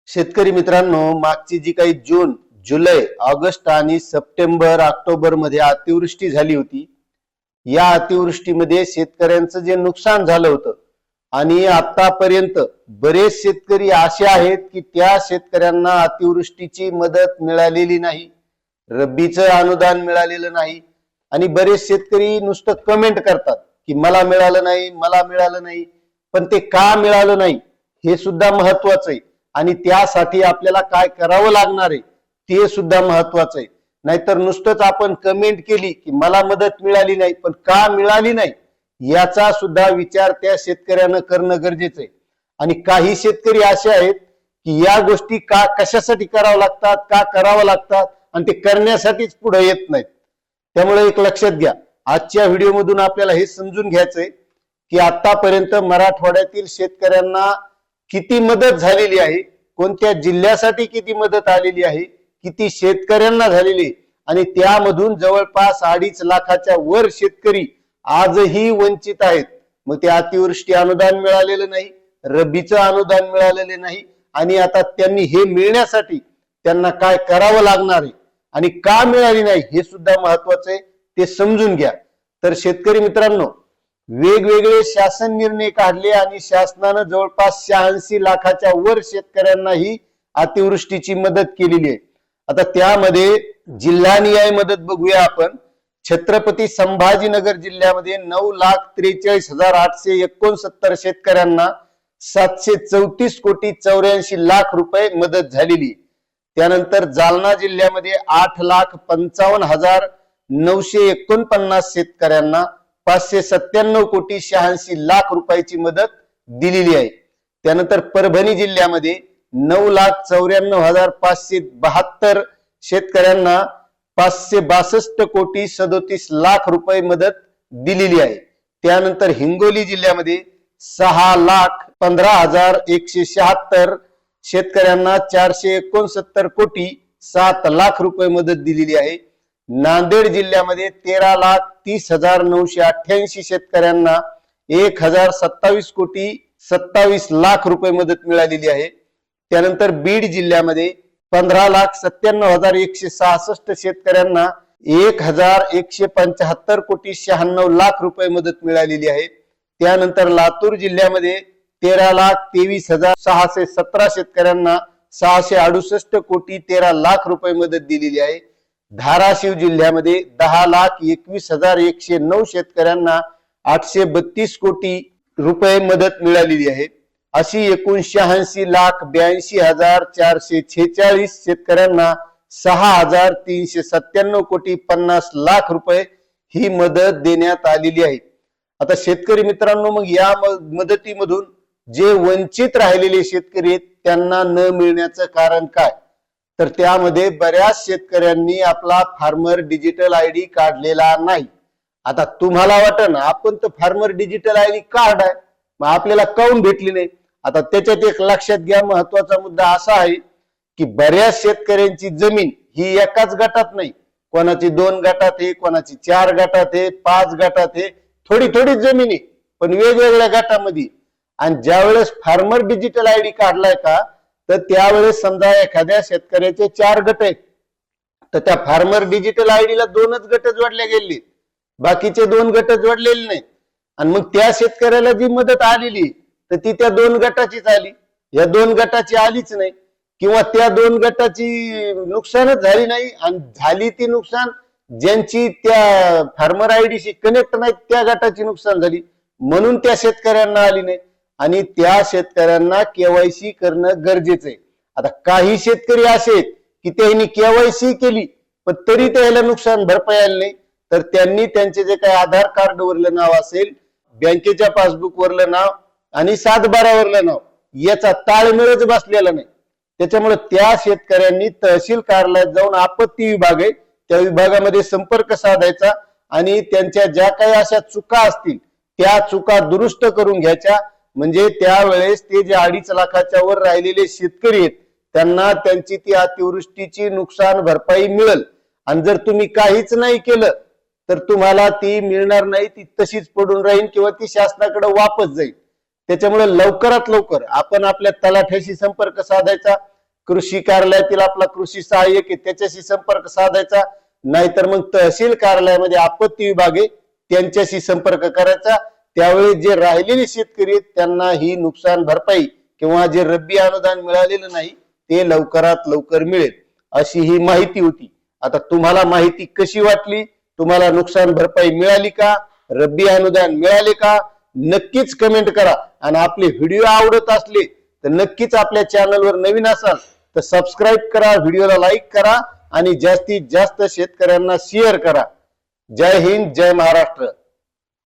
शेतकरी मित्रांनो, मागची जी काही जून, जुलै, ऑगस्ट आणि सप्टेंबर, ऑक्टोबर मध्ये अतिवृष्टी झाली होती. या अतिवृष्टीमध्ये शेतकऱ्यांचं जे नुकसान झालं होतं आणि आतापर्यंत बरेच शेतकरी असे आहेत की त्या शेतकऱ्यांना अतिवृष्टीची मदत मिळालेली नाही, रब्बीचं अनुदान मिळालेलं नाही. आणि बरेच शेतकरी नुसतं कमेंट करतात की मला मिळालं नाही, मला मिळालं नाही. पण ते का मिळालं नाही हे सुद्धा महत्वाचं आहे आणि त्यासाठी आपल्याला काय करावं लागणार आहे ते सुद्धा महत्वाचं आहे. नाहीतर नुसतंच आपण कमेंट केली की मला मदत मिळाली नाही, पण का मिळाली नाही याचा सुद्धा विचार त्या शेतकऱ्यानं करणं गरजेचं आहे. आणि काही शेतकरी असे आहेत की या गोष्टी का कशासाठी करावं लागतात, का करावं लागतात आणि ते करण्यासाठीच पुढे येत नाहीत. त्यामुळे एक लक्षात घ्या, आजच्या व्हिडिओ मधून आपल्याला हे समजून घ्यायचंय की आतापर्यंत मराठवाड्यातील शेतकऱ्यांना किती मदत झालेली आहे, कोणत्या जिल्ह्यासाठी किती मदत आलेली आहे, किती शेतकऱ्यांना झालेली, आणि त्यामधून जवळपास 2.5 लाखाच्या वर शेतकरी आजही वंचित आहेत. मग ते अतिवृष्टी अनुदान मिळालेलं नाही, रब्बीचं अनुदान मिळालेले नाही आणि आता त्यांनी हे मिळण्यासाठी त्यांना काय करावं लागणार आहे आणि का मिळाली नाही हे सुद्धा महत्वाचं आहे, ते समजून घ्या. तर शेतकरी मित्रांनो, वेगवेगळे शासन निर्णय काढले आणि शासनानं जवळपास 86 लाखाच्या वर शेतकऱ्यांना ही अतिवृष्टीची मदत केलेली आहे. आता त्यामध्ये जिल्हानिहाय मदत बघूया आपण. छत्रपती संभाजीनगर जिल्ह्यामध्ये 9,43,869 शेतकऱ्यांना 734 कोटी 84 लाख रुपये मदत झालेली. त्यानंतर जालना जिल्ह्यामध्ये 8,55,949 शेतकऱ्यांना 597 कोटी 86 लाख रुपयाची मदत दिलेली आहे. त्यानंतर परभणी जिल्ह्यामध्ये 9,94,572 शेतकऱ्यांना 562 कोटी 37 लाख रुपये मदत दिलेली आहे. त्यानंतर हिंगोली जिल्ह्यामध्ये 6,15,176 शेतकऱ्यांना 469 कोटी 7 लाख रुपये मदत दिलेली आहे. नांदेड जिल्ह्यामध्ये 13,30,988 शेतकऱ्यांना 1,027 कोटी 27 लाख रुपये मदत मिळालेली आहे. त्यानंतर बीड जिल्ह्यामध्ये 15,97,166 शेतकऱ्यांना 1,175 कोटी 96 लाख रुपये मदत मिळालेली आहे. त्यानंतर लातूर जिल्ह्यामध्ये 13,23,617 शेतकऱ्यांना 668 कोटी 13 लाख रुपये मदत दिलेली आहे. धाराशिव जिल्ह्यामध्ये 10,21,109 शेतकऱ्यांना 832 कोटी रुपये मदत मिळालेली आहे. अशी एकूण 86,82,446 शेतकऱ्यांना 6,397 कोटी 50 लाख रुपये ही मदत देण्यात आलेली आहे. आता शेतकरी मित्रांनो, मग या मदतीमधून जे वंचित राहिलेले शेतकरी आहेत त्यांना न मिळण्याचं कारण काय? तर त्यामध्ये बऱ्याच शेतकऱ्यांनी आपला फार्मर डिजिटल आयडी काढलेला नाही. आता तुम्हाला वाटतं ना, आपण तर फार्मर डिजिटल आयडी काढाय, मग आपल्याला काऊन भेटली नाही? आता त्याच्यात एक लक्षात घ्या, महत्वाचा मुद्दा असा आहे की बऱ्याच शेतकऱ्यांची जमीन ही एकाच गटात नाही, कोणाची 2 गटात आहे, कोणाची 4 गटात आहे, 5 गटात आहे, थोडी थोडी जमीन आहे पण वेगवेगळ्या गटामध्ये. आणि ज्या वेळेस फार्मर डिजिटल आयडी काढलाय का, तर त्यावेळेस समजा एखाद्या शेतकऱ्याचे 4 गट आहेत, तर त्या फार्मर डिजिटल आयडीला 2च गट जोडले गेले, बाकीचे 2 गट जोडलेले नाहीत. आणि मग त्या शेतकऱ्याला जी मदत आलेली तर ती त्या 2 गटाचीच आली, या 2 गटाची आलीच नाही, किंवा त्या 2 गटाची नुकसानच झाली नाही. आणि झाली ती नुकसान ज्यांची त्या फार्मर आयडीशी कनेक्ट नाही त्या गटाची नुकसान झाली, म्हणून त्या शेतकऱ्यांना आली नाही. आणि त्या शेतकऱ्यांना केवायसी करणं गरजेचं आहे. आता काही शेतकरी असे आहेत की त्यांनी केवायसी केली पण तरी त्याला नुकसान भरपाई आली नाही, तर त्यांनी त्यांचे जे काही आधार कार्ड वरलं नाव असेल, बँकेच्या पासबुक वरलं नाव आणि 7/12 वरलं नाव याचा ताळमेळच बसलेला नाही. त्याच्यामुळे त्या शेतकऱ्यांनी तहसील कार्यालयात जाऊन आपत्ती विभाग आहे त्या विभागामध्ये संपर्क साधायचा आणि त्यांच्या ज्या काही अशा चुका असतील त्या चुका दुरुस्त करून घ्यायच्या. म्हणजे त्यावेळेस ते जे 2.5 लाखाच्या वर राहिलेले शेतकरी आहेत त्यांना त्यांची ती अतिवृष्टीची नुकसान भरपाई मिळेल. आणि जर तुम्ही काहीच नाही केलं तर तुम्हाला ती मिळणार नाही, ती तशीच पडून राहील किंवा ती शासनाकडे वापस जाईल. त्याच्यामुळे लवकरात लवकर आपण आपल्या तलाठ्याशी संपर्क साधायचा कृषी कार्यालयातील आपला कृषी सहाय्यक आहे त्याच्याशी संपर्क साधायचा, नाहीतर मग तहसील कार्यालयामध्ये आपत्ती विभाग आहे त्यांच्याशी संपर्क करायचा। त्यावेळी जे राहिलेले शेतकरी आहेत त्यांना ही नुकसान भरपाई किंवा जे रब्बी अनुदान मिळालेलं नाही ते लवकरात लवकर मिळेल, अशी ही माहिती होती। आता तुम्हाला माहिती कशी वाटली? तुम्हाला नुकसान भरपाई मिळाली का? रब्बी अनुदान मिळाले का? नक्कीच कमेंट करा। आणि आपले व्हिडिओ आवडत असले तर नक्कीच आपल्या चॅनलवर नवीन असाल तर सबस्क्राईब करा, व्हिडिओला लाईक करा आणि जास्तीत जास्त शेतकऱ्यांना शेअर करा। जय हिंद, जय महाराष्ट्र।